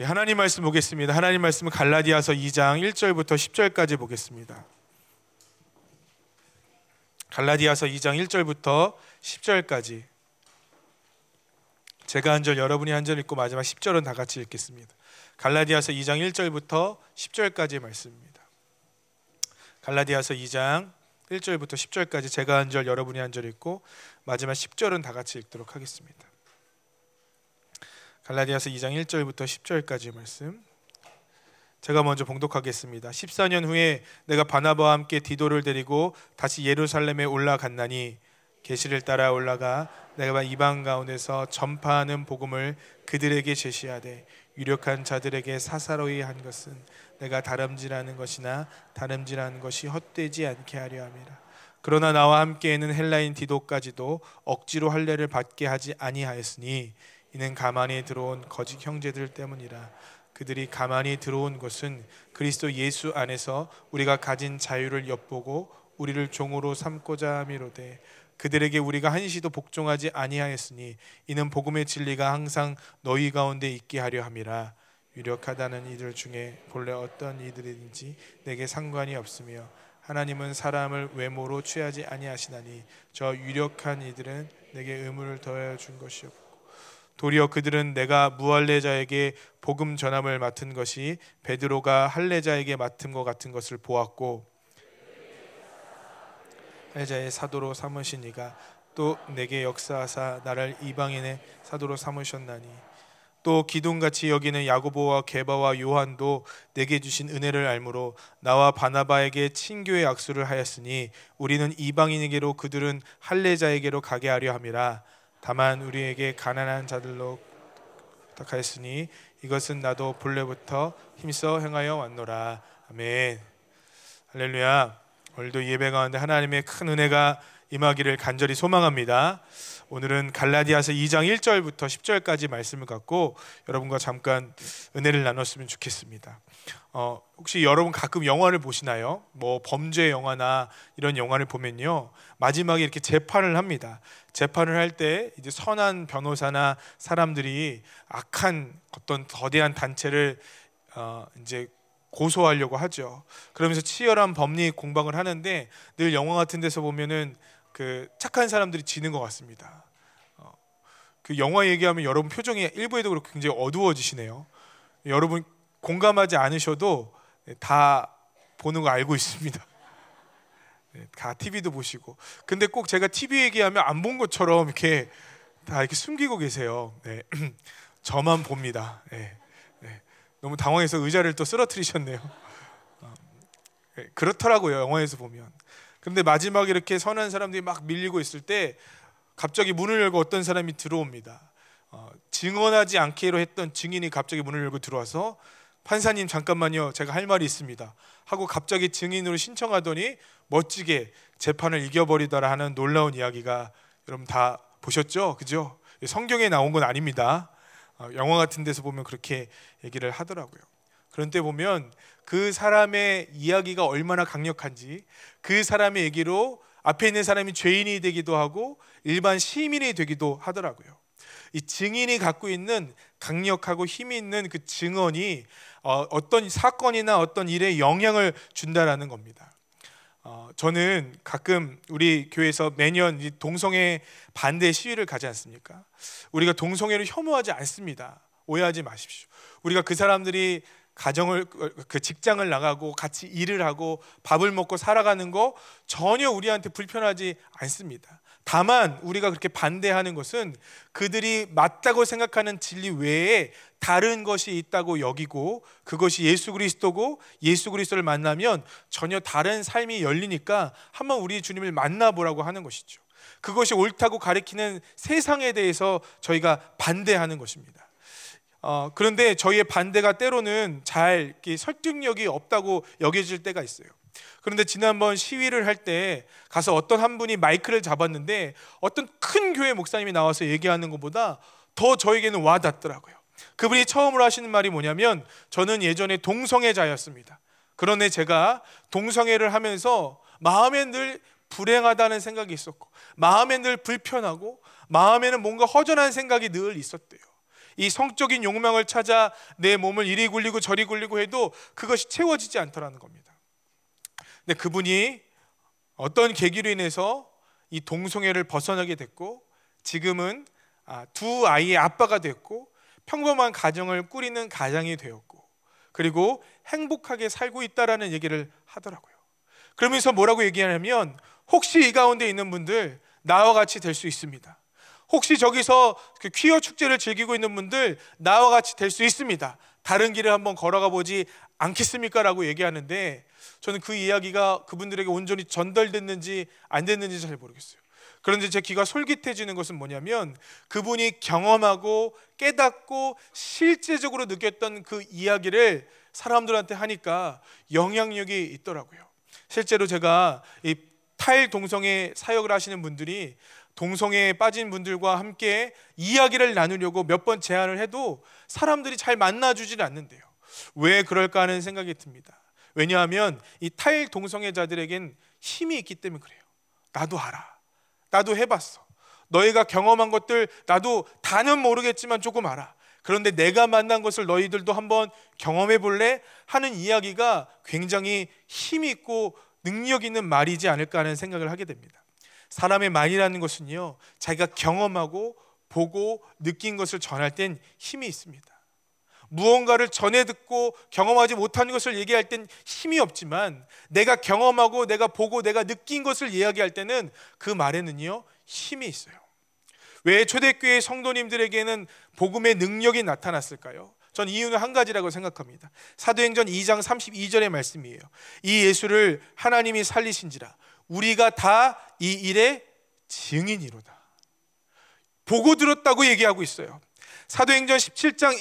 우리 하나님 말씀 보겠습니다. 하나님 말씀은 갈라디아서 2장 1절부터 10절까지 보겠습니다. 갈라디아서 2장 1절부터 10절까지 제가 한 절, 여러분이 한 절 읽고 마지막 10절은 다 같이 읽겠습니다. 갈라디아서 2장 1절부터 10절까지의 말씀입니다. 갈라디아서 2장 1절부터 10절까지 제가 한 절, 여러분이 한 절 읽고 마지막 10절은 다 같이 읽도록 하겠습니다. 갈라디아서 2장 1절부터 10절까지의 말씀, 제가 먼저 봉독하겠습니다. 14년 후에 내가 바나바와 함께 디도를 데리고 다시 예루살렘에 올라갔나니 계시를 따라 올라가 내가 이방 가운데서 전파하는 복음을 그들에게 제시하되 유력한 자들에게 사사로이 한 것은 내가 다름질하는 것이나 다름질하는 것이 헛되지 않게 하려 함이라. 그러나 나와 함께에는 헬라인 디도까지도 억지로 할례를 받게 하지 아니하였으니 이는 가만히 들어온 거짓 형제들 때문이라. 그들이 가만히 들어온 것은 그리스도 예수 안에서 우리가 가진 자유를 엿보고 우리를 종으로 삼고자 함이로되 그들에게 우리가 한시도 복종하지 아니하였으니 이는 복음의 진리가 항상 너희 가운데 있게 하려 함이라. 유력하다는 이들 중에 본래 어떤 이들인지 내게 상관이 없으며 하나님은 사람을 외모로 취하지 아니하시나니 저 유력한 이들은 내게 의무를 더하여 준 것이 없고 도리어 그들은 내가 무할례자에게 복음 전함을 맡은 것이 베드로가 할례자에게 맡은 것 같은 것을 보았고 할례자의 사도로 삼으신 이가 또 내게 역사하사 나를 이방인의 사도로 삼으셨나니 또 기둥같이 여기는 야고보와 게바와 요한도 내게 주신 은혜를 알므로 나와 바나바에게 친교의 약수를 하였으니 우리는 이방인에게로 그들은 할례자에게로 가게 하려 함이라. 다만 우리에게 가난한 자들로 부탁하였으니 이것은 나도 본래부터 힘써 행하여 왔노라. 아멘. 할렐루야. 오늘도 예배 가운데 하나님의 큰 은혜가 임하기를 간절히 소망합니다. 오늘은 갈라디아서 2장 1절부터 10절까지 말씀을 갖고 여러분과 잠깐 은혜를 나눴으면 좋겠습니다. 혹시 여러분 가끔 영화를 보시나요? 뭐 범죄 영화나 이런 영화를 보면요, 마지막에 이렇게 재판을 합니다. 재판을 할 때 이제 선한 변호사나 사람들이 악한 어떤 거대한 단체를 이제 고소하려고 하죠. 그러면서 치열한 법리 공방을 하는데 늘 영화 같은 데서 보면은 그 착한 사람들이 지는 것 같습니다. 그 영화 얘기하면 여러분 표정이 일부에도 그렇게 굉장히 어두워지시네요. 여러분 공감하지 않으셔도 다 보는 거 알고 있습니다. 다 TV도 보시고. 근데 꼭 제가 TV 얘기하면 안 본 것처럼 이렇게 다 이렇게 숨기고 계세요. 네. 저만 봅니다. 네. 네. 너무 당황해서 의자를 또 쓰러뜨리셨네요. 그렇더라고요, 영화에서 보면. 근데 마지막에 이렇게 선한 사람들이 막 밀리고 있을 때 갑자기 문을 열고 어떤 사람이 들어옵니다. 증언하지 않기로 했던 증인이 갑자기 문을 열고 들어와서 판사님 잠깐만요, 제가 할 말이 있습니다 하고 갑자기 증인으로 신청하더니 멋지게 재판을 이겨버리더라 하는 놀라운 이야기가 여러분 다 보셨죠? 그죠? 성경에 나온 건 아닙니다. 영화 같은 데서 보면 그렇게 얘기를 하더라고요. 그런데 보면 그 사람의 이야기가 얼마나 강력한지, 그 사람의 얘기로 앞에 있는 사람이 죄인이 되기도 하고 일반 시민이 되기도 하더라고요. 이 증인이 갖고 있는 강력하고 힘이 있는 그 증언이 어떤 사건이나 어떤 일에 영향을 준다라는 겁니다. 저는 가끔 우리 교회에서 매년 동성애 반대 시위를 가지 않습니까? 우리가 동성애를 혐오하지 않습니다. 오해하지 마십시오. 우리가 그 사람들이 그 직장을 나가고 같이 일을 하고 밥을 먹고 살아가는 거 전혀 우리한테 불편하지 않습니다. 다만 우리가 그렇게 반대하는 것은 그들이 맞다고 생각하는 진리 외에 다른 것이 있다고 여기고 그것이 예수 그리스도고 예수 그리스도를 만나면 전혀 다른 삶이 열리니까 한번 우리 주님을 만나보라고 하는 것이죠. 그것이 옳다고 가리키는 세상에 대해서 저희가 반대하는 것입니다. 그런데 저희의 반대가 때로는 잘 설득력이 없다고 여겨질 때가 있어요. 그런데 지난번 시위를 할 때 가서 어떤 한 분이 마이크를 잡았는데 어떤 큰 교회 목사님이 나와서 얘기하는 것보다 더 저에게는 와닿더라고요. 그분이 처음으로 하시는 말이 뭐냐면, 저는 예전에 동성애자였습니다. 그런데 제가 동성애를 하면서 마음에 늘 불행하다는 생각이 있었고 마음에 늘 불편하고 마음에는 뭔가 허전한 생각이 늘 있었대요. 이 성적인 욕망을 찾아 내 몸을 이리 굴리고 저리 굴리고 해도 그것이 채워지지 않더라는 겁니다. 근데 그분이 어떤 계기로 인해서 이 동성애를 벗어나게 됐고, 지금은 두 아이의 아빠가 됐고, 평범한 가정을 꾸리는 가장이 되었고, 그리고 행복하게 살고 있다라는 얘기를 하더라고요. 그러면서 뭐라고 얘기하냐면, 혹시 이 가운데 있는 분들 나와 같이 될 수 있습니다. 혹시 저기서 그 퀴어 축제를 즐기고 있는 분들 나와 같이 될 수 있습니다. 다른 길을 한번 걸어가 보지 않겠습니까? 라고 얘기하는데, 저는 그 이야기가 그분들에게 온전히 전달됐는지 안 됐는지 잘 모르겠어요. 그런데 제 귀가 솔깃해지는 것은 뭐냐면, 그분이 경험하고 깨닫고 실제적으로 느꼈던 그 이야기를 사람들한테 하니까 영향력이 있더라고요. 실제로 제가 이 탈동성애 사역을 하시는 분들이 동성애에 빠진 분들과 함께 이야기를 나누려고 몇 번 제안을 해도 사람들이 잘 만나주질 않는데요. 왜 그럴까 하는 생각이 듭니다. 왜냐하면 이 탈동성애자들에겐 힘이 있기 때문에 그래요. 나도 알아, 나도 해봤어, 너희가 경험한 것들 나도 다는 모르겠지만 조금 알아, 그런데 내가 만난 것을 너희들도 한번 경험해 볼래? 하는 이야기가 굉장히 힘이 있고 능력 있는 말이지 않을까 하는 생각을 하게 됩니다. 사람의 말이라는 것은요, 자기가 경험하고 보고 느낀 것을 전할 땐 힘이 있습니다. 무언가를 전해 듣고 경험하지 못한 것을 얘기할 땐 힘이 없지만, 내가 경험하고 내가 보고 내가 느낀 것을 이야기할 때는 그 말에는요 힘이 있어요. 왜 초대교회 성도님들에게는 복음의 능력이 나타났을까요? 전 이유는 한 가지라고 생각합니다. 사도행전 2장 32절의 말씀이에요. 이 예수를 하나님이 살리신지라 우리가 다 이 일의 증인이로다. 보고 들었다고 얘기하고 있어요. 사도행전 4장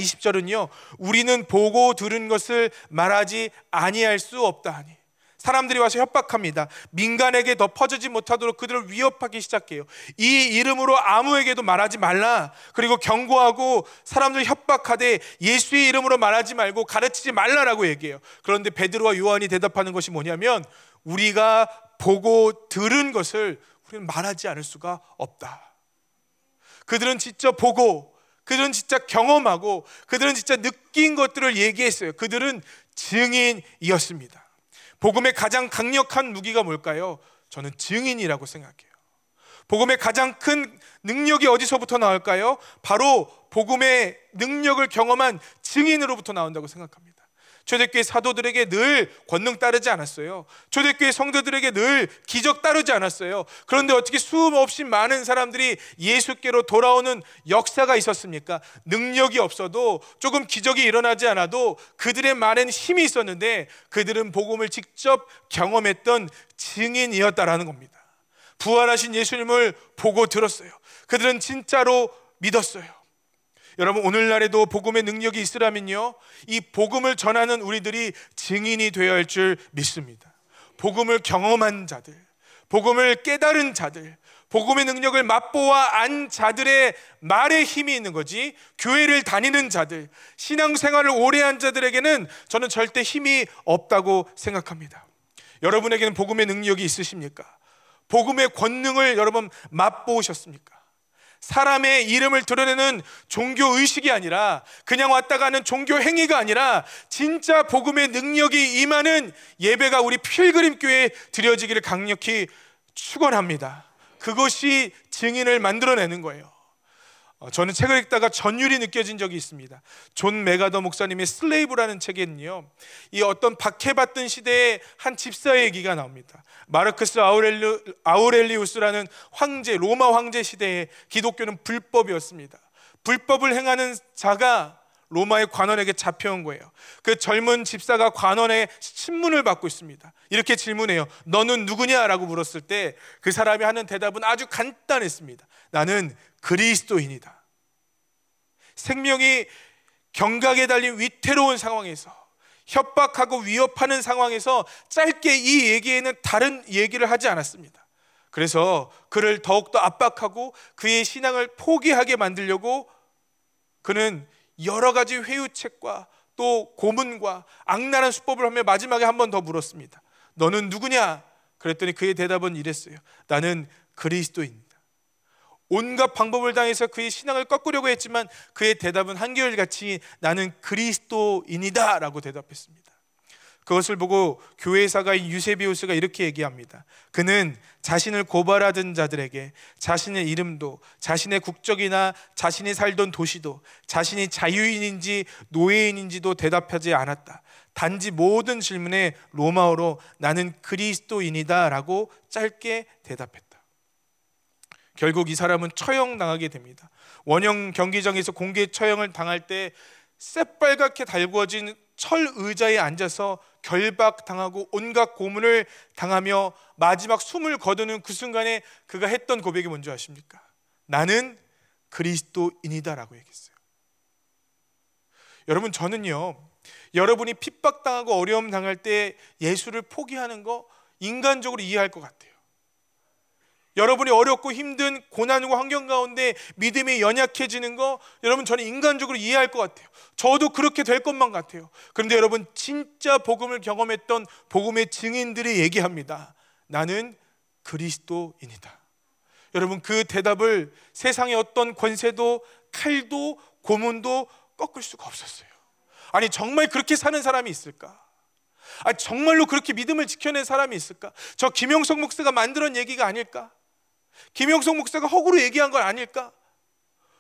20절은요, 우리는 보고 들은 것을 말하지 아니할 수 없다 하니, 사람들이 와서 협박합니다. 민간에게 더 퍼지지 못하도록 그들을 위협하기 시작해요. 이 이름으로 아무에게도 말하지 말라. 그리고 경고하고 사람들 협박하되 예수의 이름으로 말하지 말고 가르치지 말라라고 얘기해요. 그런데 베드로와 요한이 대답하는 것이 뭐냐면, 우리가 보고 들은 것을 우리는 말하지 않을 수가 없다. 그들은 직접 보고, 그들은 진짜 경험하고, 그들은 진짜 느낀 것들을 얘기했어요. 그들은 증인이었습니다. 복음의 가장 강력한 무기가 뭘까요? 저는 증인이라고 생각해요. 복음의 가장 큰 능력이 어디서부터 나올까요? 바로 복음의 능력을 경험한 증인으로부터 나온다고 생각합니다. 초대교회 사도들에게 늘 권능 따르지 않았어요. 초대교회 성도들에게 늘 기적 따르지 않았어요. 그런데 어떻게 수없이 많은 사람들이 예수께로 돌아오는 역사가 있었습니까? 능력이 없어도, 조금 기적이 일어나지 않아도 그들의 말에는 힘이 있었는데, 그들은 복음을 직접 경험했던 증인이었다라는 겁니다. 부활하신 예수님을 보고 들었어요. 그들은 진짜로 믿었어요. 여러분, 오늘날에도 복음의 능력이 있으라면요, 이 복음을 전하는 우리들이 증인이 되어야 할 줄 믿습니다. 복음을 경험한 자들, 복음을 깨달은 자들, 복음의 능력을 맛보아 안 자들의 말에 힘이 있는 거지, 교회를 다니는 자들, 신앙생활을 오래 한 자들에게는 저는 절대 힘이 없다고 생각합니다. 여러분에게는 복음의 능력이 있으십니까? 복음의 권능을 여러분 맛보셨습니까? 사람의 이름을 드러내는 종교의식이 아니라, 그냥 왔다 가는 종교 행위가 아니라, 진짜 복음의 능력이 임하는 예배가 우리 필그림교회에 드려지기를 강력히 축원합니다. 그것이 증인을 만들어내는 거예요. 저는 책을 읽다가 전율이 느껴진 적이 있습니다. 존 메가더 목사님의 슬레이브라는 책에는요, 이 어떤 박해받던 시대의 한 집사의 얘기가 나옵니다. 마르크스 아우렐리우스라는 황제, 로마 황제 시대에 기독교는 불법이었습니다. 불법을 행하는 자가 로마의 관원에게 잡혀온 거예요. 그 젊은 집사가 관원의 신문을 받고 있습니다. 이렇게 질문해요. 너는 누구냐라고 물었을 때 그 사람이 하는 대답은 아주 간단했습니다. 나는 그리스도인이다. 생명이 경각에 달린 위태로운 상황에서, 협박하고 위협하는 상황에서 짧게 이 얘기에는 다른 얘기를 하지 않았습니다. 그래서 그를 더욱더 압박하고 그의 신앙을 포기하게 만들려고 그는 여러 가지 회유책과 또 고문과 악랄한 수법을 하며 마지막에 한 번 더 물었습니다. 너는 누구냐? 그랬더니 그의 대답은 이랬어요. 나는 그리스도입니다. 온갖 방법을 당해서 그의 신앙을 꺾으려고 했지만 그의 대답은 한결같이 나는 그리스도인이다 라고 대답했습니다. 그것을 보고 교회사가인 유세비우스가 이렇게 얘기합니다. 그는 자신을 고발하던 자들에게 자신의 이름도, 자신의 국적이나 자신이 살던 도시도, 자신이 자유인인지 노예인인지도 대답하지 않았다. 단지 모든 질문에 로마어로 나는 그리스도인이다 라고 짧게 대답했다. 결국 이 사람은 처형당하게 됩니다. 원형 경기장에서 공개 처형을 당할 때 새빨갛게 달구어진 철 의자에 앉아서 결박당하고 온갖 고문을 당하며 마지막 숨을 거두는 그 순간에 그가 했던 고백이 뭔지 아십니까? 나는 그리스도인이다 라고 얘기했어요. 여러분, 저는요, 여러분이 핍박당하고 어려움 당할 때 예수를 포기하는 거 인간적으로 이해할 것 같아요. 여러분이 어렵고 힘든 고난과 환경 가운데 믿음이 연약해지는 거 여러분 저는 인간적으로 이해할 것 같아요. 저도 그렇게 될 것만 같아요. 그런데 여러분, 진짜 복음을 경험했던 복음의 증인들이 얘기합니다. 나는 그리스도인이다. 여러분, 그 대답을 세상의 어떤 권세도 칼도 고문도 꺾을 수가 없었어요. 아니, 정말 그렇게 사는 사람이 있을까? 정말로 그렇게 믿음을 지켜낸 사람이 있을까? 저 김영석 목사가 만들어낸 얘기가 아닐까? 김영석 목사가 허구로 얘기한 건 아닐까?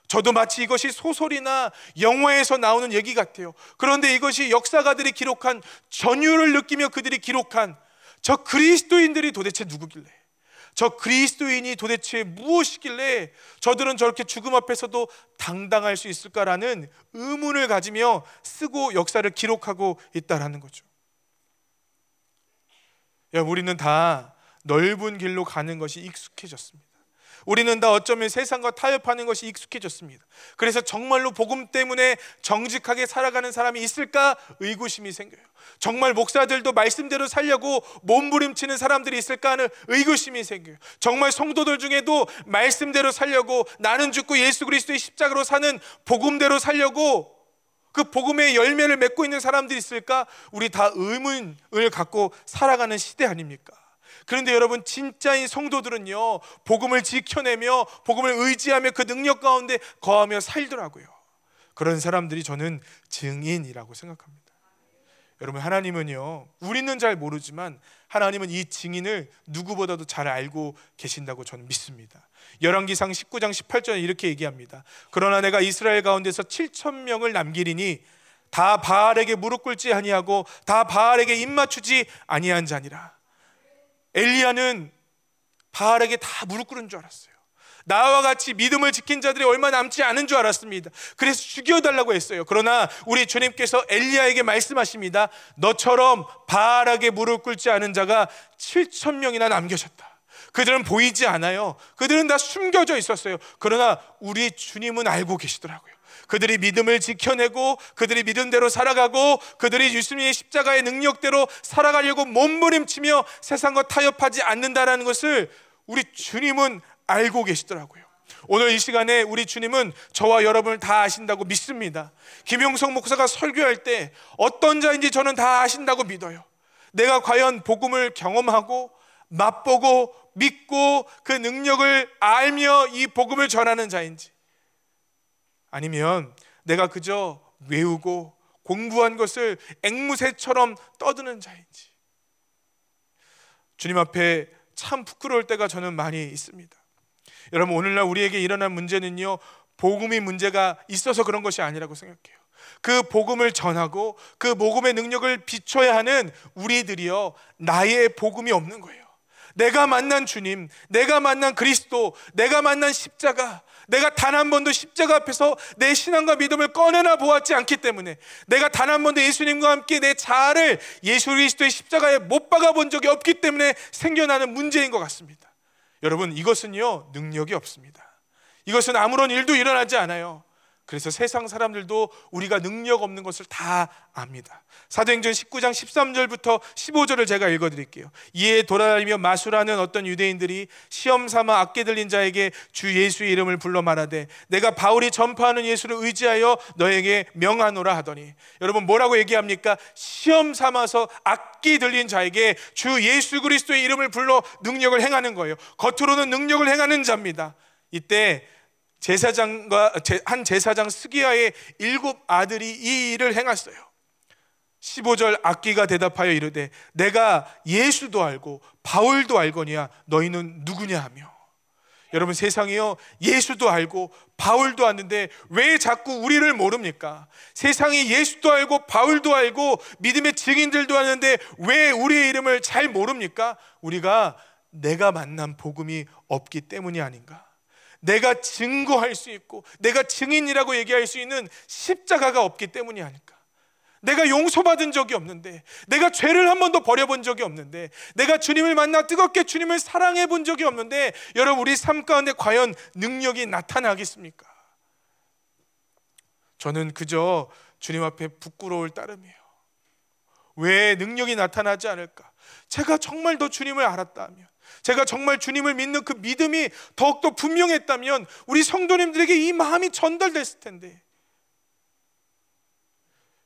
저도 마치 이것이 소설이나 영화에서 나오는 얘기 같아요. 그런데 이것이 역사가들이 기록한, 전율을 느끼며 그들이 기록한 저 그리스도인들이 도대체 누구길래, 저 그리스도인이 도대체 무엇이길래 저들은 저렇게 죽음 앞에서도 당당할 수 있을까라는 의문을 가지며 쓰고 역사를 기록하고 있다라는 거죠. 우리는 다 넓은 길로 가는 것이 익숙해졌습니다. 우리는 다 어쩌면 세상과 타협하는 것이 익숙해졌습니다. 그래서 정말로 복음 때문에 정직하게 살아가는 사람이 있을까 의구심이 생겨요. 정말 목사들도 말씀대로 살려고 몸부림치는 사람들이 있을까 하는 의구심이 생겨요. 정말 성도들 중에도 말씀대로 살려고, 나는 죽고 예수 그리스도의 십자가로 사는 복음대로 살려고 그 복음의 열매를 맺고 있는 사람들이 있을까? 우리 다 의문을 갖고 살아가는 시대 아닙니까? 그런데 여러분, 진짜인 성도들은요, 복음을 지켜내며 복음을 의지하며 그 능력 가운데 거하며 살더라고요. 그런 사람들이 저는 증인이라고 생각합니다. 여러분, 하나님은요, 우리는 잘 모르지만 하나님은 이 증인을 누구보다도 잘 알고 계신다고 저는 믿습니다. 열왕기상 19장 18절에 이렇게 얘기합니다. 그러나 내가 이스라엘 가운데서 7,000명을 남기리니 다 바알에게 무릎 꿇지 아니하고 다 바알에게 입 맞추지 아니한 자니라. 엘리야는 바알에게 다 무릎 꿇은 줄 알았어요. 나와 같이 믿음을 지킨 자들이 얼마 남지 않은 줄 알았습니다. 그래서 죽여달라고 했어요. 그러나 우리 주님께서 엘리야에게 말씀하십니다. 너처럼 바알에게 무릎 꿇지 않은 자가 7,000명이나 남겨졌다. 그들은 보이지 않아요. 그들은 다 숨겨져 있었어요. 그러나 우리 주님은 알고 계시더라고요. 그들이 믿음을 지켜내고 그들이 믿음대로 살아가고 그들이 예수님의 십자가의 능력대로 살아가려고 몸부림치며 세상과 타협하지 않는다라는 것을 우리 주님은 알고 계시더라고요. 오늘 이 시간에 우리 주님은 저와 여러분을 다 아신다고 믿습니다. 김용석 목사가 설교할 때 어떤 자인지 저는 다 아신다고 믿어요. 내가 과연 복음을 경험하고 맛보고 믿고 그 능력을 알며 이 복음을 전하는 자인지, 아니면 내가 그저 외우고 공부한 것을 앵무새처럼 떠드는 자인지, 주님 앞에 참 부끄러울 때가 저는 많이 있습니다. 여러분, 오늘날 우리에게 일어난 문제는요, 복음이 문제가 있어서 그런 것이 아니라고 생각해요. 그 복음을 전하고 그 복음의 능력을 비춰야 하는 우리들이요, 나의 복음이 없는 거예요. 내가 만난 주님, 내가 만난 그리스도, 내가 만난 십자가, 내가 단 한 번도 십자가 앞에서 내 신앙과 믿음을 꺼내나 보았지 않기 때문에, 내가 단 한 번도 예수님과 함께 내 자아를 예수 그리스도의 십자가에 못 박아 본 적이 없기 때문에 생겨나는 문제인 것 같습니다. 여러분, 이것은요, 능력이 없습니다. 이것은 아무런 일도 일어나지 않아요. 그래서 세상 사람들도 우리가 능력 없는 것을 다 압니다. 사도행전 19장 13절부터 15절을 제가 읽어드릴게요. 이에 돌아다니며 마술하는 어떤 유대인들이 시험 삼아 악기 들린 자에게 주 예수의 이름을 불러 말하되 내가 바울이 전파하는 예수를 의지하여 너에게 명하노라 하더니, 여러분 뭐라고 얘기합니까? 시험 삼아서 악기 들린 자에게 주 예수 그리스도의 이름을 불러 능력을 행하는 거예요. 겉으로는 능력을 행하는 자입니다. 이때 한 제사장 스기야의 7 아들이 이 일을 행했어요. 15절 악기가 대답하여 이르되 내가 예수도 알고 바울도 알거니와 너희는 누구냐 하며. 여러분, 세상이요 예수도 알고 바울도 아는데 왜 자꾸 우리를 모릅니까? 세상이 예수도 알고 바울도 알고 믿음의 증인들도 아는데 왜 우리의 이름을 잘 모릅니까? 우리가 내가 만난 복음이 없기 때문이 아닌가? 내가 증거할 수 있고 내가 증인이라고 얘기할 수 있는 십자가가 없기 때문이 아닐까? 내가 용서받은 적이 없는데, 내가 죄를 한 번도 버려본 적이 없는데, 내가 주님을 만나 뜨겁게 주님을 사랑해 본 적이 없는데, 여러분 우리 삶 가운데 과연 능력이 나타나겠습니까? 저는 그저 주님 앞에 부끄러울 따름이에요. 왜 능력이 나타나지 않을까? 제가 정말 더 주님을 알았다면, 제가 정말 주님을 믿는 그 믿음이 더욱더 분명했다면 우리 성도님들에게 이 마음이 전달됐을 텐데.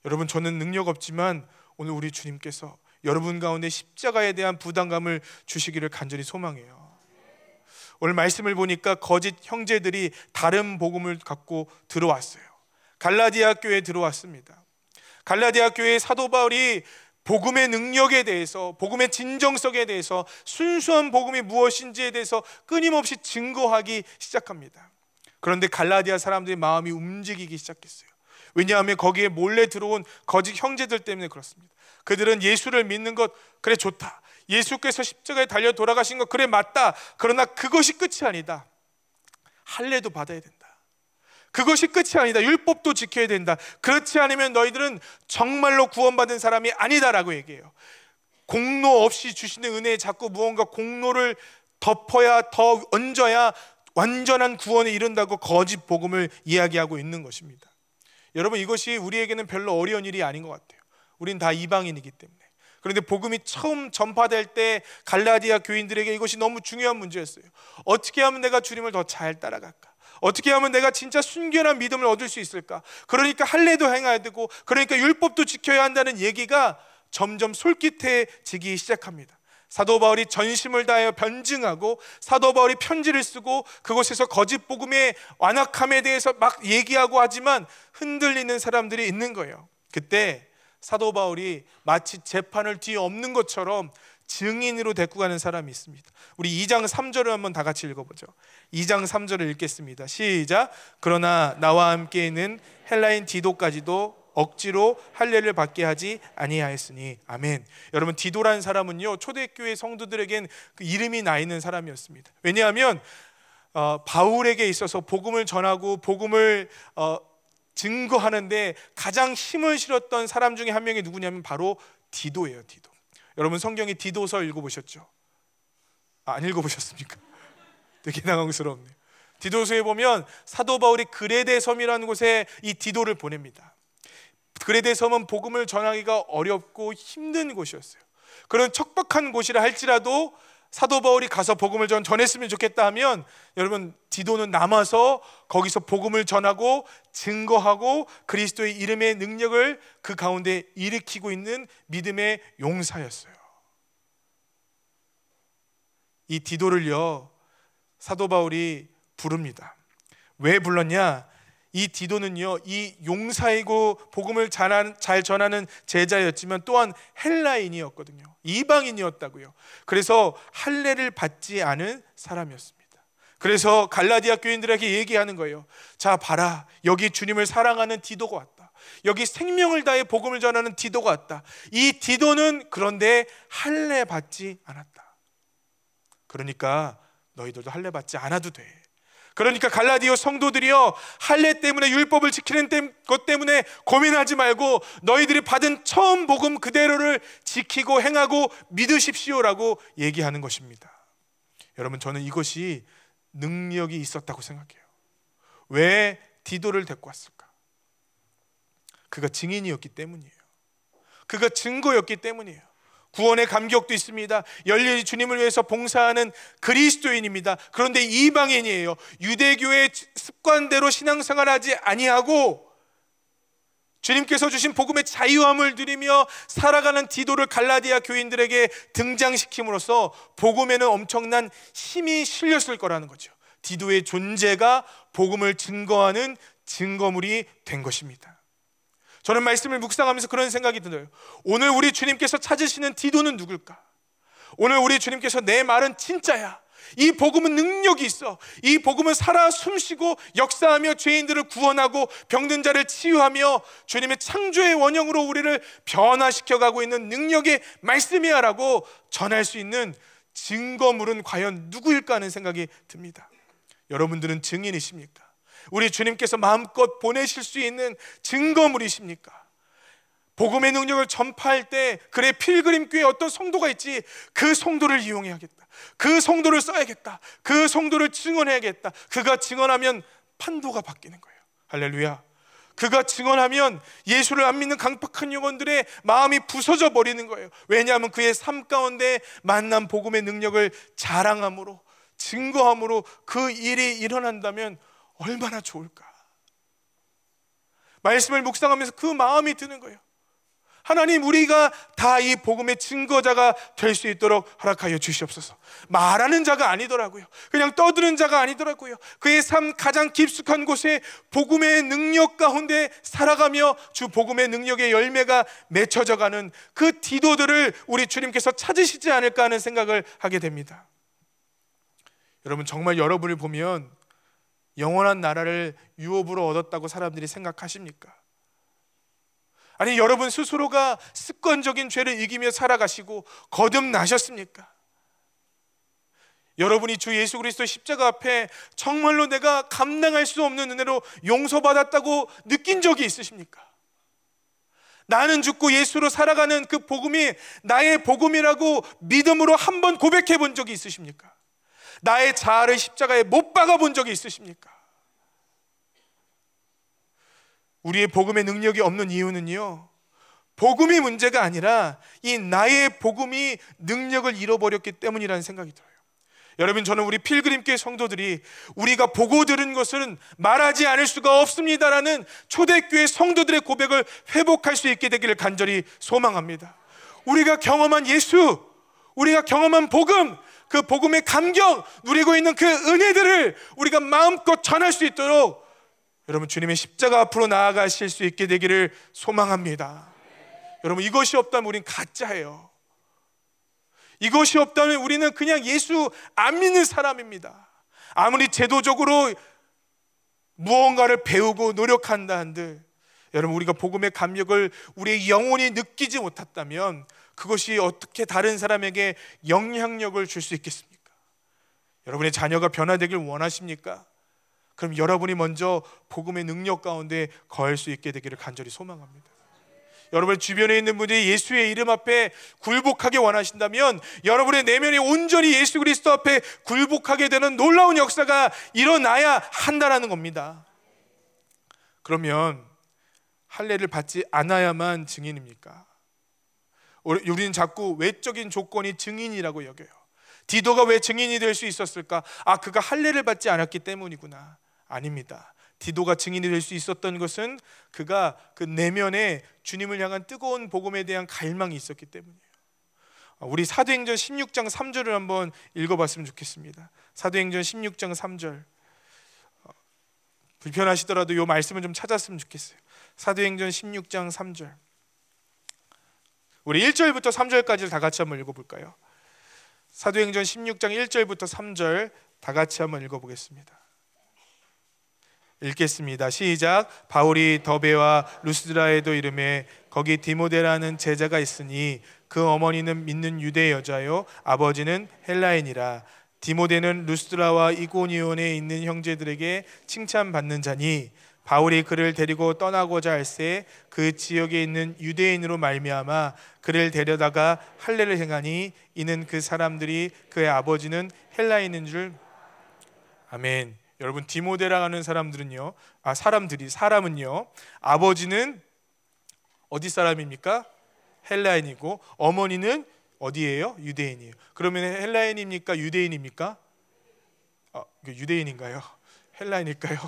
여러분, 저는 능력 없지만 오늘 우리 주님께서 여러분 가운데 십자가에 대한 부담감을 주시기를 간절히 소망해요. 오늘 말씀을 보니까 거짓 형제들이 다른 복음을 갖고 들어왔어요. 갈라디아 교회에 들어왔습니다. 갈라디아 교회의 사도 바울이 복음의 능력에 대해서, 복음의 진정성에 대해서, 순수한 복음이 무엇인지에 대해서 끊임없이 증거하기 시작합니다. 그런데 갈라디아 사람들의 마음이 움직이기 시작했어요. 왜냐하면 거기에 몰래 들어온 거짓 형제들 때문에 그렇습니다. 그들은 예수를 믿는 것 그래 좋다, 예수께서 십자가에 달려 돌아가신 것 그래 맞다. 그러나 그것이 끝이 아니다. 할례도 받아야 된다. 그것이 끝이 아니다. 율법도 지켜야 된다. 그렇지 않으면 너희들은 정말로 구원받은 사람이 아니다라고 얘기해요. 공로 없이 주시는 은혜에 자꾸 무언가 공로를 덮어야, 더 얹어야 완전한 구원에 이른다고 거짓 복음을 이야기하고 있는 것입니다. 여러분, 이것이 우리에게는 별로 어려운 일이 아닌 것 같아요. 우린 다 이방인이기 때문에. 그런데 복음이 처음 전파될 때 갈라디아 교인들에게 이것이 너무 중요한 문제였어요. 어떻게 하면 내가 주님을 더 잘 따라갈까? 어떻게 하면 내가 진짜 순결한 믿음을 얻을 수 있을까? 그러니까 할례도 행해야 되고, 그러니까 율법도 지켜야 한다는 얘기가 점점 솔깃해지기 시작합니다. 사도 바울이 전심을 다하여 변증하고, 사도 바울이 편지를 쓰고 그곳에서 거짓 복음의 완악함에 대해서 막 얘기하고 하지만 흔들리는 사람들이 있는 거예요. 그때 사도 바울이 마치 재판을 뒤엎는 것처럼 증인으로 데리고 가는 사람이 있습니다. 우리 2장 3절을 한번 다 같이 읽어보죠. 2장 3절을 읽겠습니다. 시작. 그러나 나와 함께 있는 헬라인 디도까지도 억지로 할례를 받게 하지 아니하였으니. 아멘. 여러분, 디도라는 사람은요, 초대교회 성도들에겐 그 이름이 나 있는 사람이었습니다. 왜냐하면 바울에게 있어서 복음을 전하고 복음을 증거하는데 가장 힘을 실었던 사람 중에 한 명이 누구냐면 바로 디도예요. 디도. 여러분, 성경에 디도서 읽어보셨죠? 안 읽어보셨습니까? 되게 당황스럽네요. 디도서에 보면 사도 바울이 그레데 섬이라는 곳에 이 디도를 보냅니다. 그레데 섬은 복음을 전하기가 어렵고 힘든 곳이었어요. 그런 척박한 곳이라 할지라도 사도 바울이 가서 복음을 전했으면 좋겠다 하면, 여러분, 디도는 남아서 거기서 복음을 전하고 증거하고 그리스도의 이름의 능력을 그 가운데 일으키고 있는 믿음의 용사였어요. 이 디도를요, 사도 바울이 부릅니다. 왜 불렀냐? 이 디도는요, 이 용사이고 복음을 잘 전하는 제자였지만 또한 헬라인이었거든요. 이방인이었다고요. 그래서 할례를 받지 않은 사람이었습니다. 그래서 갈라디아 교인들에게 얘기하는 거예요. 자, 봐라, 여기 주님을 사랑하는 디도가 왔다. 여기 생명을 다해 복음을 전하는 디도가 왔다. 이 디도는 그런데 할례 받지 않았다. 그러니까 너희들도 할례 받지 않아도 돼. 그러니까 갈라디아 성도들이요, 할례 때문에, 율법을 지키는 것 때문에 고민하지 말고 너희들이 받은 처음 복음 그대로를 지키고 행하고 믿으십시오라고 얘기하는 것입니다. 여러분, 저는 이것이 능력이 있었다고 생각해요. 왜 디도를 데리고 왔을까? 그가 증인이었기 때문이에요. 그가 증거였기 때문이에요. 구원의 감격도 있습니다. 열렬히 주님을 위해서 봉사하는 그리스도인입니다. 그런데 이방인이에요. 유대교의 습관대로 신앙생활하지 아니하고 주님께서 주신 복음의 자유함을 누리며 살아가는 디도를 갈라디아 교인들에게 등장시킴으로써 복음에는 엄청난 힘이 실렸을 거라는 거죠. 디도의 존재가 복음을 증거하는 증거물이 된 것입니다. 저는 말씀을 묵상하면서 그런 생각이 들어요. 오늘 우리 주님께서 찾으시는 디도는 누굴까? 오늘 우리 주님께서 내 말은 진짜야, 이 복음은 능력이 있어, 이 복음은 살아 숨쉬고 역사하며 죄인들을 구원하고 병든 자를 치유하며 주님의 창조의 원형으로 우리를 변화시켜가고 있는 능력의 말씀이야 라고 전할 수 있는 증거물은 과연 누구일까 하는 생각이 듭니다. 여러분들은 증인이십니까? 우리 주님께서 마음껏 보내실 수 있는 증거물이십니까? 복음의 능력을 전파할 때, 그래 필그림교회에 어떤 성도가 있지, 그 성도를 이용해야겠다, 그 성도를 써야겠다, 그 성도를 증언해야겠다. 그가 증언하면 판도가 바뀌는 거예요. 할렐루야. 그가 증언하면 예수를 안 믿는 강팍한 영혼들의 마음이 부서져 버리는 거예요. 왜냐하면 그의 삶 가운데 만난 복음의 능력을 자랑함으로, 증거함으로 그 일이 일어난다면 얼마나 좋을까. 말씀을 묵상하면서 그 마음이 드는 거예요. 하나님, 우리가 다 이 복음의 증거자가 될 수 있도록 허락하여 주시옵소서. 말하는 자가 아니더라고요. 그냥 떠드는 자가 아니더라고요. 그의 삶 가장 깊숙한 곳에 복음의 능력 가운데 살아가며 주 복음의 능력의 열매가 맺혀져가는 그 디도들을 우리 주님께서 찾으시지 않을까 하는 생각을 하게 됩니다. 여러분, 정말 여러분을 보면 영원한 나라를 유업으로 얻었다고 사람들이 생각하십니까? 아니, 여러분 스스로가 습관적인 죄를 이기며 살아가시고 거듭나셨습니까? 여러분이 주 예수 그리스도의 십자가 앞에 정말로 내가 감당할 수 없는 은혜로 용서받았다고 느낀 적이 있으십니까? 나는 죽고 예수로 살아가는 그 복음이 나의 복음이라고 믿음으로 한번 고백해 본 적이 있으십니까? 나의 자아를 십자가에 못 박아 본 적이 있으십니까? 우리의 복음의 능력이 없는 이유는요, 복음이 문제가 아니라 이 나의 복음이 능력을 잃어버렸기 때문이라는 생각이 들어요. 여러분, 저는 우리 필그림교회 성도들이 우리가 보고 들은 것은 말하지 않을 수가 없습니다라는 초대교회 성도들의 고백을 회복할 수 있게 되기를 간절히 소망합니다. 우리가 경험한 예수, 우리가 경험한 복음, 그 복음의 감격, 누리고 있는 그 은혜들을 우리가 마음껏 전할 수 있도록 여러분, 주님의 십자가 앞으로 나아가실 수 있게 되기를 소망합니다. 여러분, 이것이 없다면 우린 가짜예요. 이것이 없다면 우리는 그냥 예수 안 믿는 사람입니다. 아무리 제도적으로 무언가를 배우고 노력한다 한들, 여러분, 우리가 복음의 감격을 우리의 영혼이 느끼지 못했다면 그것이 어떻게 다른 사람에게 영향력을 줄 수 있겠습니까? 여러분의 자녀가 변화되길 원하십니까? 그럼 여러분이 먼저 복음의 능력 가운데 거할 수 있게 되기를 간절히 소망합니다. 여러분 주변에 있는 분들이 예수의 이름 앞에 굴복하게 원하신다면 여러분의 내면이 온전히 예수 그리스도 앞에 굴복하게 되는 놀라운 역사가 일어나야 한다라는 겁니다. 그러면 할례를 받지 않아야만 증인입니까? 우리는 자꾸 외적인 조건이 증인이라고 여겨요. 디도가 왜 증인이 될 수 있었을까? 그가 할례를 받지 않았기 때문이구나. 아닙니다. 디도가 증인이 될 수 있었던 것은 그가 그 내면에 주님을 향한 뜨거운 복음에 대한 갈망이 있었기 때문이에요. 우리 사도행전 16장 3절을 한번 읽어봤으면 좋겠습니다. 사도행전 16장 3절. 불편하시더라도 이 말씀을 좀 찾았으면 좋겠어요. 사도행전 16장 3절. 우리 1절부터 3절까지를 다 같이 한번 읽어볼까요? 사도행전 16장 1절부터 3절 다 같이 한번 읽어보겠습니다. 읽겠습니다. 시작. 바울이 더베와 루스드라에도 이르매 거기 디모데라는 제자가 있으니 그 어머니는 믿는 유대 여자요 아버지는 헬라인이라. 디모데는 루스드라와 이고니온에 있는 형제들에게 칭찬받는 자니 바울이 그를 데리고 떠나고자 할새 그 지역에 있는 유대인으로 말미암아 그를 데려다가 할례를 행하니 이는 그 사람들이 그의 아버지는 헬라인인 줄. 아멘. 여러분, 디모데라는 사람은요 아버지는 어디 사람입니까? 헬라인이고 어머니는 어디예요? 유대인이에요. 그러면 헬라인입니까? 유대인입니까? 유대인인가요? 헬라인일까요?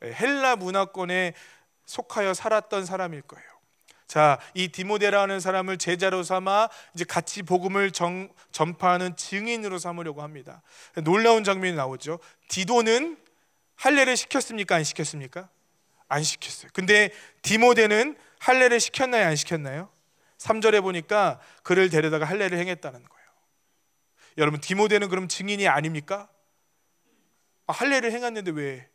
헬라 문화권에 속하여 살았던 사람일 거예요. 자, 이 디모데라는 사람을 제자로 삼아 이제 같이 복음을 전파하는 증인으로 삼으려고 합니다. 놀라운 장면이 나오죠. 디도는 할례를 시켰습니까? 안 시켰습니까? 안 시켰어요. 근데 디모데는 할례를 시켰나요? 안 시켰나요? 3절에 보니까 그를 데려다가 할례를 행했다는 거예요. 여러분, 디모데는 그럼 증인이 아닙니까? 할례를 행했는데 왜?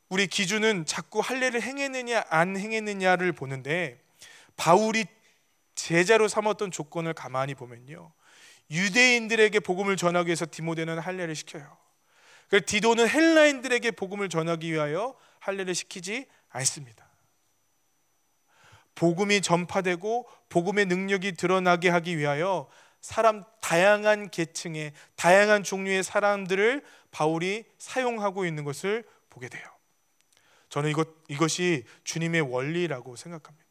우리 기준은 자꾸 할례를 행했느냐 안 행했느냐를 보는데, 바울이 제자로 삼았던 조건을 가만히 보면요, 유대인들에게 복음을 전하기 위해서 디모데는 할례를 시켜요. 그래서 디도는 헬라인들에게 복음을 전하기 위하여 할례를 시키지 않습니다. 복음이 전파되고 복음의 능력이 드러나게 하기 위하여 다양한 계층의 다양한 종류의 사람들을 바울이 사용하고 있는 것을 보게 돼요. 저는 이것이 주님의 원리라고 생각합니다.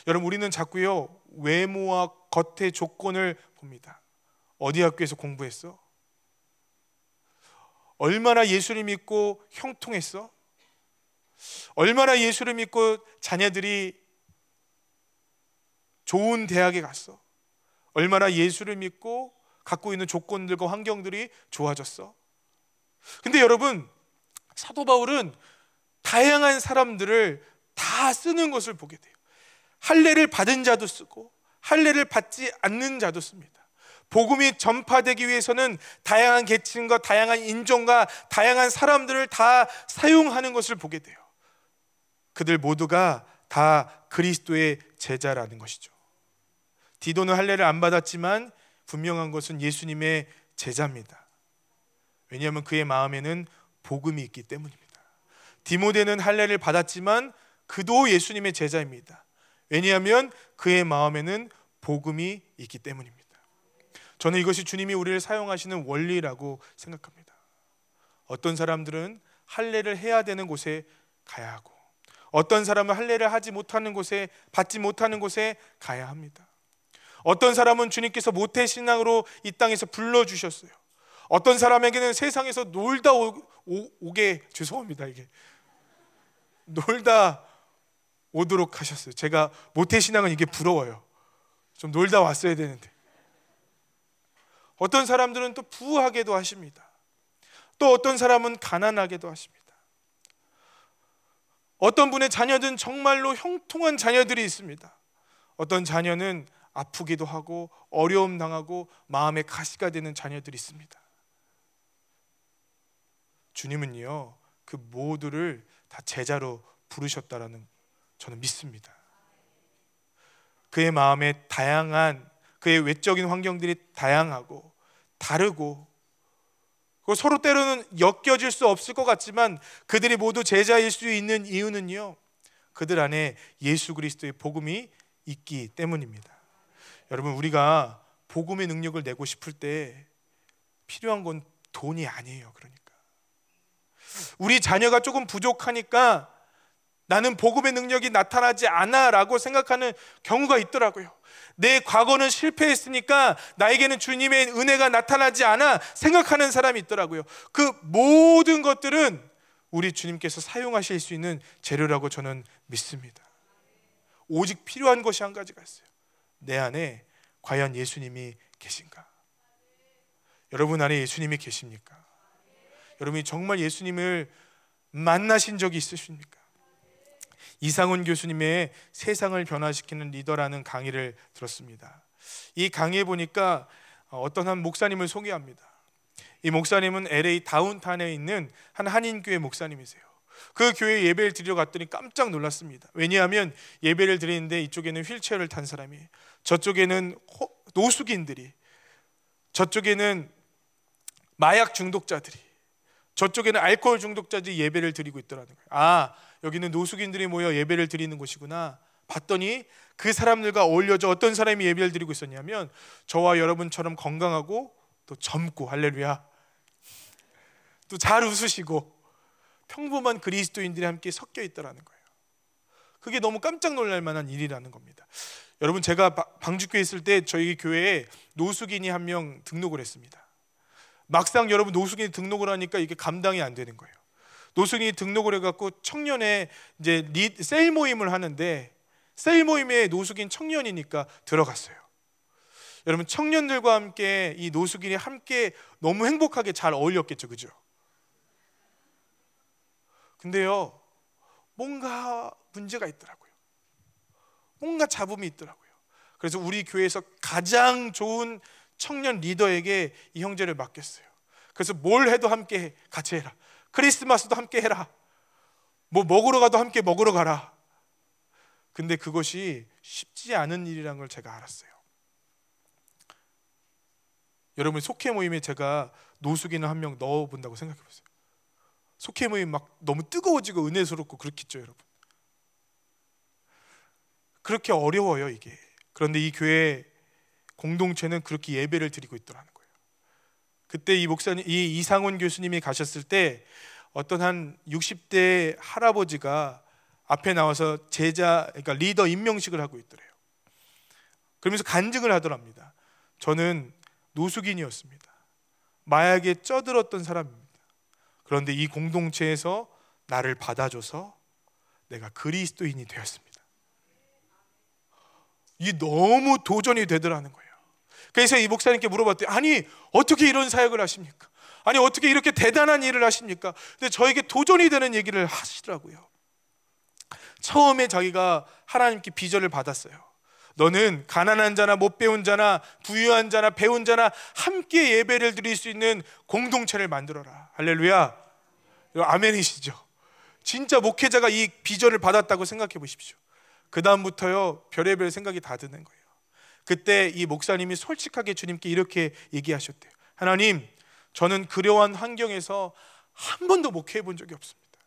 여러분, 우리는 자꾸요 외모와 겉의 조건을 봅니다. 어디 학교에서 공부했어? 얼마나 예수를 믿고 형통했어? 얼마나 예수를 믿고 자녀들이 좋은 대학에 갔어? 얼마나 예수를 믿고 갖고 있는 조건들과 환경들이 좋아졌어? 근데 여러분, 사도 바울은 다양한 사람들을 다 쓰는 것을 보게 돼요. 할례를 받은 자도 쓰고 할례를 받지 않는 자도 씁니다. 복음이 전파되기 위해서는 다양한 계층과 다양한 인종과 다양한 사람들을 다 사용하는 것을 보게 돼요. 그들 모두가 다 그리스도의 제자라는 것이죠. 디도는 할례를 안 받았지만 분명한 것은 예수님의 제자입니다. 왜냐하면 그의 마음에는 복음이 있기 때문입니다. 디모데는 할례를 받았지만 그도 예수님의 제자입니다. 왜냐하면 그의 마음에는 복음이 있기 때문입니다. 저는 이것이 주님이 우리를 사용하시는 원리라고 생각합니다. 어떤 사람들은 할례를 해야 되는 곳에 가야 하고, 어떤 사람은 할례를 하지 못하는 곳에, 받지 못하는 곳에 가야 합니다. 어떤 사람은 주님께서 모태신앙으로 이 땅에서 불러주셨어요. 어떤 사람에게는 세상에서 놀다 오게, 죄송합니다, 이게 놀다 오도록 하셨어요. 제가 모태신앙은 이게 부러워요. 좀 놀다 왔어야 되는데. 어떤 사람들은 또 부하게도 하십니다. 또 어떤 사람은 가난하게도 하십니다. 어떤 분의 자녀들은 정말로 형통한 자녀들이 있습니다. 어떤 자녀는 아프기도 하고 어려움 당하고 마음의 가시가 되는 자녀들이 있습니다. 주님은요, 그 모두를 다 제자로 부르셨다라는 저는 믿습니다. 그의 마음에 다양한, 그의 외적인 환경들이 다양하고 다르고, 서로 때로는 엮여질 수 없을 것 같지만 그들이 모두 제자일 수 있는 이유는요, 그들 안에 예수 그리스도의 복음이 있기 때문입니다. 여러분, 우리가 복음의 능력을 내고 싶을 때 필요한 건 돈이 아니에요. 그러니까 우리 자녀가 조금 부족하니까 나는 복음의 능력이 나타나지 않아 라고 생각하는 경우가 있더라고요. 내 과거는 실패했으니까 나에게는 주님의 은혜가 나타나지 않아 생각하는 사람이 있더라고요. 그 모든 것들은 우리 주님께서 사용하실 수 있는 재료라고 저는 믿습니다. 오직 필요한 것이 한 가지가 있어요. 내 안에 과연 예수님이 계신가? 여러분 안에 예수님이 계십니까? 여러분이 정말 예수님을 만나신 적이 있으십니까? 이상훈 교수님의 세상을 변화시키는 리더라는 강의를 들었습니다. 이 강의에 보니까 어떤 한 목사님을 소개합니다. 이 목사님은 LA 다운타운에 있는 한 한인교회 목사님이세요. 그 교회 예배를 드리러 갔더니 깜짝 놀랐습니다. 왜냐하면 예배를 드리는데 이쪽에는 휠체어를 탄 사람이, 저쪽에는 노숙인들이, 저쪽에는 마약 중독자들이, 저쪽에는 알코올 중독자들이 예배를 드리고 있더라는 거예요. 아, 여기는 노숙인들이 모여 예배를 드리는 곳이구나. 봤더니 그 사람들과 어울려져 어떤 사람이 예배를 드리고 있었냐면 저와 여러분처럼 건강하고 또 젊고, 할렐루야, 또 잘 웃으시고 평범한 그리스도인들이 함께 섞여 있더라는 거예요. 그게 너무 깜짝 놀랄 만한 일이라는 겁니다. 여러분, 제가 방주교에 있을 때 저희 교회에 노숙인이 한 명 등록을 했습니다. 막상 여러분 노숙인이 등록을 하니까 이게 감당이 안 되는 거예요. 노숙인이 등록을 해갖고 청년의 이제 셀 모임을 하는데, 셀 모임에 노숙인 청년이니까 들어갔어요. 여러분, 청년들과 함께 이 노숙인이 함께 너무 행복하게 잘 어울렸겠죠, 그죠? 근데요, 뭔가 문제가 있더라고요. 뭔가 잡음이 있더라고요. 그래서 우리 교회에서 가장 좋은 청년 리더에게 이 형제를 맡겼어요. 그래서 뭘 해도 함께 같이 해라. 크리스마스도 함께 해라. 뭐 먹으러 가도 함께 먹으러 가라. 근데 그것이 쉽지 않은 일이라는 걸 제가 알았어요. 여러분, 속회 모임에 제가 노숙인을 한 명 넣어본다고 생각해보세요. 속회 모임 막 너무 뜨거워지고 은혜스럽고 그렇겠죠, 여러분. 그렇게 어려워요, 이게. 그런데 이 교회 공동체는 그렇게 예배를 드리고 있더라는 거예요. 그때 이 목사님, 이 이상훈 교수님이 가셨을 때 어떤 한 60대 할아버지가 앞에 나와서 제자, 그러니까 리더 임명식을 하고 있더래요. 그러면서 간증을 하더랍니다. 저는 노숙인이었습니다. 마약에 쪄들었던 사람입니다. 그런데 이 공동체에서 나를 받아줘서 내가 그리스도인이 되었습니다. 이게 너무 도전이 되더라는 거예요. 그래서 이 목사님께 물어봤더니, 아니 어떻게 이런 사역을 하십니까? 아니 어떻게 이렇게 대단한 일을 하십니까? 근데 저에게 도전이 되는 얘기를 하시더라고요. 처음에 자기가 하나님께 비전을 받았어요. 너는 가난한 자나 못 배운 자나 부유한 자나 배운 자나 함께 예배를 드릴 수 있는 공동체를 만들어라. 할렐루야. 아멘이시죠? 진짜 목회자가 이 비전을 받았다고 생각해 보십시오. 그 다음부터요, 별의별 생각이 다 드는 거예요. 그때 이 목사님이 솔직하게 주님께 이렇게 얘기하셨대요. 하나님, 저는 그러한 환경에서 한 번도 목회해 본 적이 없습니다.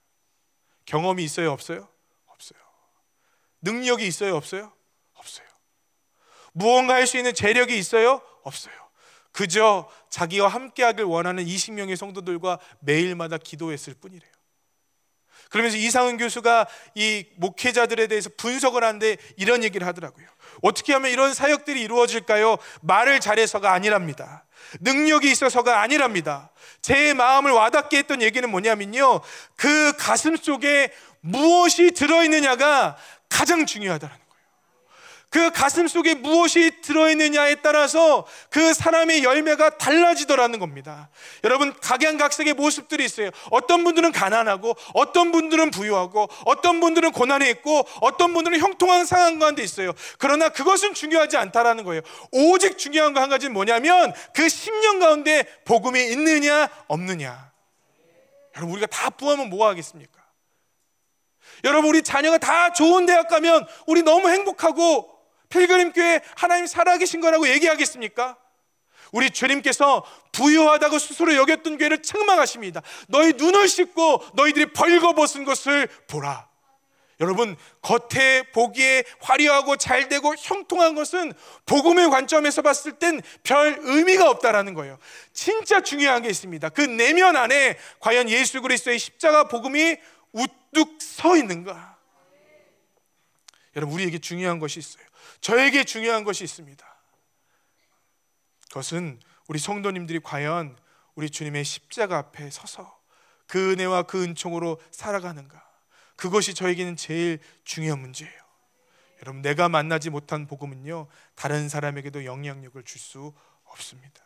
경험이 있어요, 없어요? 없어요. 능력이 있어요, 없어요? 없어요. 무언가 할 수 있는 재력이 있어요? 없어요. 그저 자기와 함께하길 원하는 20명의 성도들과 매일마다 기도했을 뿐이래요. 그러면서 이상은 교수가 이 목회자들에 대해서 분석을 하는데 이런 얘기를 하더라고요. 어떻게 하면 이런 사역들이 이루어질까요? 말을 잘해서가 아니랍니다. 능력이 있어서가 아니랍니다. 제 마음을 와닿게 했던 얘기는 뭐냐면요, 그 가슴 속에 무엇이 들어있느냐가 가장 중요하다는 거예요. 그 가슴 속에 무엇이 들어있느냐에 따라서 그 사람의 열매가 달라지더라는 겁니다. 여러분, 각양각색의 모습들이 있어요. 어떤 분들은 가난하고, 어떤 분들은 부유하고, 어떤 분들은 고난에 있고, 어떤 분들은 형통한 상황 가운데 있어요. 그러나 그것은 중요하지 않다라는 거예요. 오직 중요한 거 한 가지는 뭐냐면 그 10년 가운데 복음이 있느냐 없느냐. 여러분, 우리가 다 부하면 뭐 하겠습니까? 여러분, 우리 자녀가 다 좋은 대학 가면 우리 너무 행복하고 필그림교회 하나님 살아계신 거라고 얘기하겠습니까? 우리 주님께서 부유하다고 스스로 여겼던 교회를 책망하십니다. 너희 눈을 씻고 너희들이 벌거벗은 것을 보라. 여러분, 겉에 보기에 화려하고 잘되고 형통한 것은 복음의 관점에서 봤을 땐 별 의미가 없다라는 거예요. 진짜 중요한 게 있습니다. 그 내면 안에 과연 예수 그리스도의 십자가 복음이 우뚝 서 있는가? 여러분, 우리에게 중요한 것이 있어요. 저에게 중요한 것이 있습니다. 그것은 우리 성도님들이 과연 우리 주님의 십자가 앞에 서서 그 은혜와 그 은총으로 살아가는가? 그것이 저에게는 제일 중요한 문제예요. 여러분, 내가 만나지 못한 복음은요, 다른 사람에게도 영향력을 줄 수 없습니다.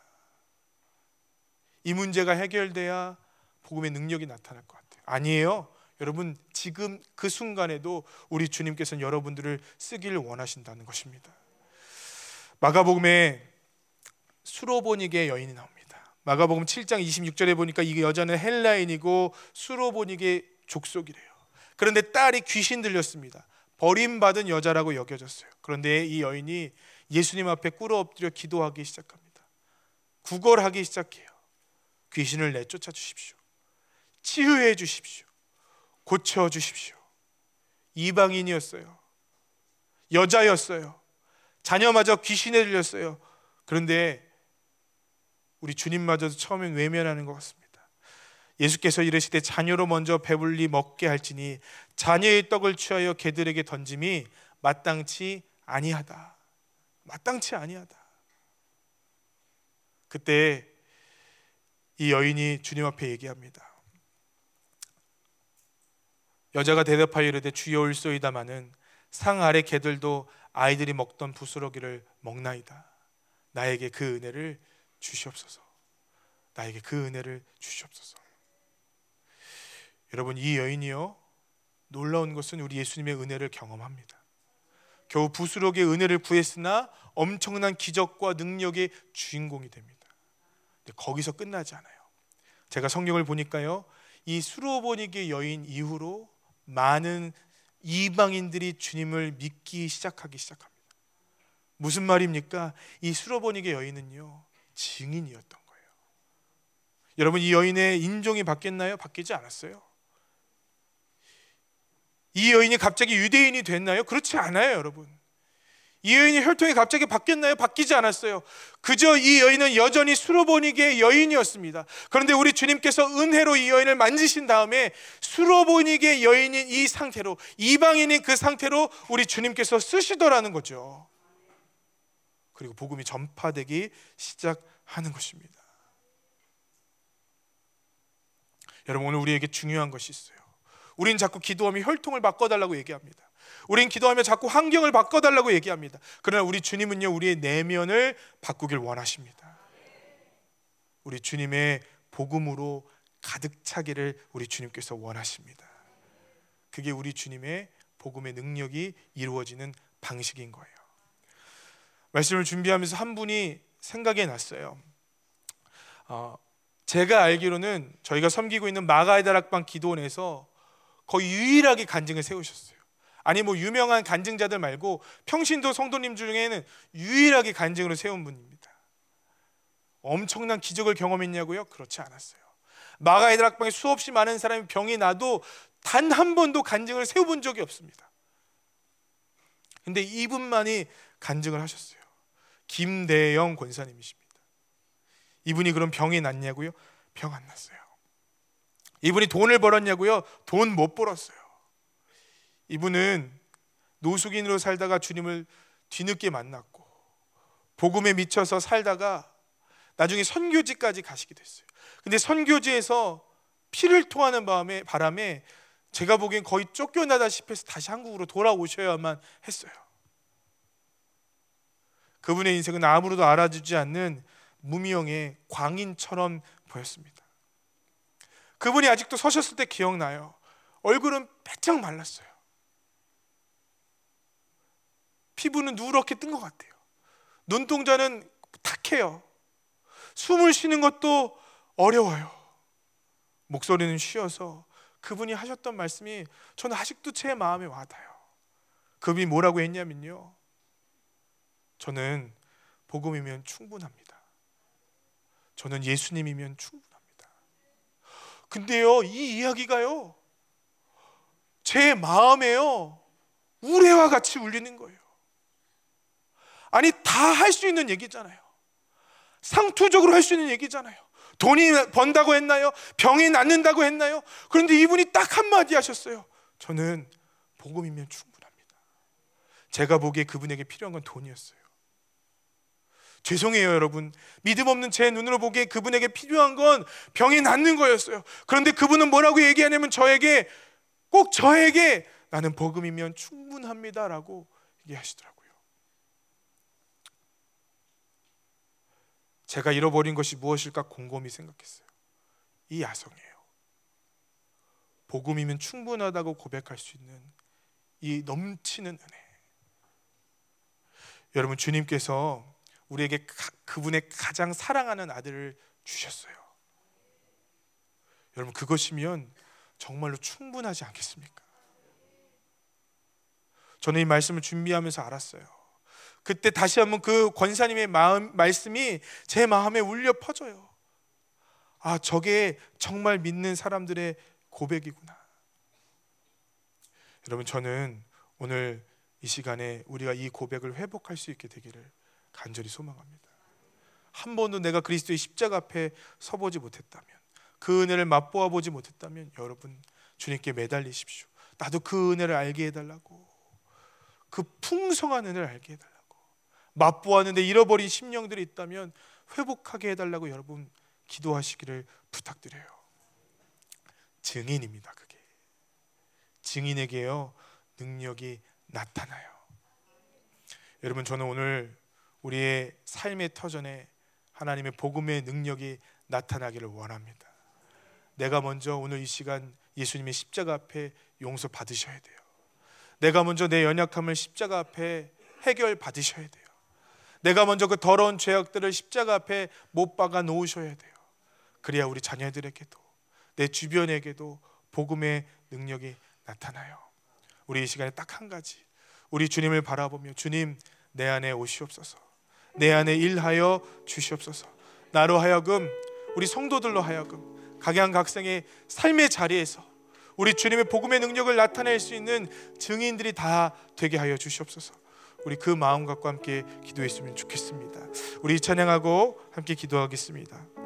이 문제가 해결돼야 복음의 능력이 나타날 것 같아요. 아니에요. 여러분, 지금 그 순간에도 우리 주님께서는 여러분들을 쓰기를 원하신다는 것입니다. 마가복음에 수로보닉의 여인이 나옵니다. 마가복음 7장 26절에 보니까 이 여자는 헬라인이고 수로보닉의 족속이래요. 그런데 딸이 귀신 들렸습니다. 버림받은 여자라고 여겨졌어요. 그런데 이 여인이 예수님 앞에 꿇어 엎드려 기도하기 시작합니다. 구걸하기 시작해요. 귀신을 내쫓아 주십시오. 치유해 주십시오. 고쳐주십시오. 이방인이었어요. 여자였어요. 자녀마저 귀신에 들렸어요. 그런데 우리 주님마저도 처음엔 외면하는 것 같습니다. 예수께서 이르시되 자녀로 먼저 배불리 먹게 할지니 자녀의 떡을 취하여 개들에게 던짐이 마땅치 아니하다. 마땅치 아니하다. 그때 이 여인이 주님 앞에 얘기합니다. 여자가 대답하여 이르되 주여 올소이다마는 상 아래 개들도 아이들이 먹던 부스러기를 먹나이다. 나에게 그 은혜를 주시옵소서. 나에게 그 은혜를 주시옵소서. 여러분, 이 여인이요, 놀라운 것은 우리 예수님의 은혜를 경험합니다. 겨우 부스러기의 은혜를 구했으나 엄청난 기적과 능력의 주인공이 됩니다. 근데 거기서 끝나지 않아요. 제가 성경을 보니까요, 이 수로보니게 여인 이후로 많은 이방인들이 주님을 믿기 시작합니다. 무슨 말입니까? 이 수로보니게 여인은요, 증인이었던 거예요. 여러분, 이 여인의 인종이 바뀌었나요? 바뀌지 않았어요. 이 여인이 갑자기 유대인이 됐나요? 그렇지 않아요, 여러분. 이 여인의 혈통이 갑자기 바뀌었나요? 바뀌지 않았어요. 그저 이 여인은 여전히 수로보니게 여인이었습니다. 그런데 우리 주님께서 은혜로 이 여인을 만지신 다음에 수로보니게 여인인 이 상태로, 이방인인 그 상태로 우리 주님께서 쓰시더라는 거죠. 그리고 복음이 전파되기 시작하는 것입니다. 여러분, 오늘 우리에게 중요한 것이 있어요. 우린 자꾸 기도하며 혈통을 바꿔달라고 얘기합니다. 우린 기도하며 자꾸 환경을 바꿔달라고 얘기합니다. 그러나 우리 주님은요, 우리의 내면을 바꾸길 원하십니다. 우리 주님의 복음으로 가득 차기를 우리 주님께서 원하십니다. 그게 우리 주님의 복음의 능력이 이루어지는 방식인 거예요. 말씀을 준비하면서 한 분이 생각이 났어요. 제가 알기로는 저희가 섬기고 있는 마가의 다락방 기도원에서 거의 유일하게 간증을 세우셨어요. 아니 뭐 유명한 간증자들 말고 평신도 성도님 중에는 유일하게 간증으로 세운 분입니다. 엄청난 기적을 경험했냐고요? 그렇지 않았어요. 마가의 다락방에 수없이 많은 사람이 병이 나도 단 한 번도 간증을 세워본 적이 없습니다. 근데 이분만이 간증을 하셨어요. 김대영 권사님이십니다. 이분이 그럼 병이 났냐고요? 병 안 났어요. 이분이 돈을 벌었냐고요? 돈 못 벌었어요. 이분은 노숙인으로 살다가 주님을 뒤늦게 만났고 복음에 미쳐서 살다가 나중에 선교지까지 가시게 됐어요. 근데 선교지에서 피를 토하는 바람에 제가 보기엔 거의 쫓겨나다시피 해서 다시 한국으로 돌아오셔야만 했어요. 그분의 인생은 아무로도 알아주지 않는 무명의 광인처럼 보였습니다. 그분이 아직도 서셨을 때 기억나요. 얼굴은 빼짝 말랐어요. 피부는 누렇게 뜬 것 같아요. 눈동자는 탁해요. 숨을 쉬는 것도 어려워요. 목소리는 쉬어서 그분이 하셨던 말씀이 저는 아직도 제 마음에 와닿아요. 그분이 뭐라고 했냐면요, 저는 복음이면 충분합니다. 저는 예수님이면 충분합니다. 근데요, 이 이야기가요, 제 마음에요, 우레와 같이 울리는 거예요. 아니, 다 할 수 있는 얘기잖아요. 상투적으로 할 수 있는 얘기잖아요. 돈이 번다고 했나요? 병이 낫는다고 했나요? 그런데 이분이 딱 한마디 하셨어요. 저는 복음이면 충분합니다. 제가 보기에 그분에게 필요한 건 돈이었어요. 죄송해요, 여러분. 믿음 없는 제 눈으로 보기에 그분에게 필요한 건 병이 낫는 거였어요. 그런데 그분은 뭐라고 얘기하냐면 꼭 저에게 나는 복음이면 충분합니다 라고 얘기하시더라고요. 제가 잃어버린 것이 무엇일까 곰곰이 생각했어요. 이 야성이에요. 복음이면 충분하다고 고백할 수 있는 이 넘치는 은혜. 여러분, 주님께서 우리에게 그분의 가장 사랑하는 아들을 주셨어요. 여러분, 그것이면 정말로 충분하지 않겠습니까? 저는 이 말씀을 준비하면서 알았어요. 그때 다시 한번 그 권사님의 말씀이 제 마음에 울려 퍼져요. 아, 저게 정말 믿는 사람들의 고백이구나. 여러분, 저는 오늘 이 시간에 우리가 이 고백을 회복할 수 있게 되기를 간절히 소망합니다. 한 번도 내가 그리스도의 십자가 앞에 서보지 못했다면, 그 은혜를 맛보아 보지 못했다면 여러분, 주님께 매달리십시오. 나도 그 은혜를 알게 해달라고, 그 풍성한 은혜를 알게 해달라고, 맛보았는데 잃어버린 심령들이 있다면 회복하게 해달라고 여러분 기도하시기를 부탁드려요. 증인입니다. 그게 증인에게요 능력이 나타나요. 여러분, 저는 오늘 우리의 삶의 터전에 하나님의 복음의 능력이 나타나기를 원합니다. 내가 먼저 오늘 이 시간 예수님의 십자가 앞에 용서 받으셔야 돼요. 내가 먼저 내 연약함을 십자가 앞에 해결 받으셔야 돼요. 내가 먼저 그 더러운 죄악들을 십자가 앞에 못 박아 놓으셔야 돼요. 그래야 우리 자녀들에게도 내 주변에게도 복음의 능력이 나타나요. 우리 이 시간에 딱 한 가지, 우리 주님을 바라보며 주님 내 안에 오시옵소서, 내 안에 일하여 주시옵소서. 나로 하여금, 우리 성도들로 하여금 각양각색의 삶의 자리에서 우리 주님의 복음의 능력을 나타낼 수 있는 증인들이 다 되게 하여 주시옵소서. 우리 그 마음 갖고 함께 기도했으면 좋겠습니다. 우리 찬양하고 함께 기도하겠습니다.